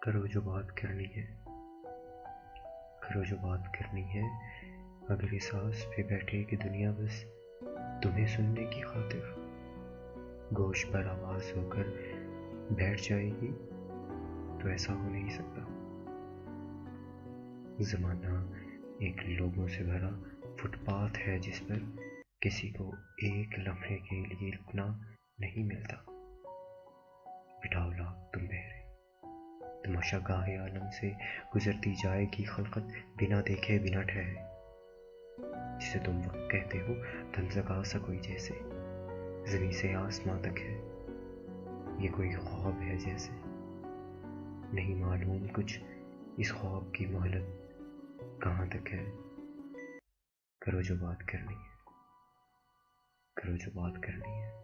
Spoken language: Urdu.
کرو جو بات کرنی ہے، کرو جو بات کرنی ہے، اگر اس آس پہ بیٹھے کہ دنیا بس تمہیں سننے کی خاطر گوش پر آواز ہو کر بیٹھ جائے گی تو ایسا ہو نہیں سکتا۔ زمانہ ایک لوگوں سے بھرا فٹ پاتھ ہے جس پر کسی کو ایک لمحے کے لیے رکنا نہیں ملتا۔ بٹھاؤ لاکھ تم بہرے، تماشا گاہ عالم سے گزرتی جائے گی خلقت بنا دیکھے بنا ٹھہرے، جسے تم وقت کہتے ہو دھنسکا سا کوئی جیسے زمین سے آسماں تک ہے، یہ کوئی خواب ہے جیسے، نہیں معلوم کچھ اس خواب کی مہلت کہاں تک ہے۔ کرو جو بات کرنی ہے، کرو جو بات کرنی ہے۔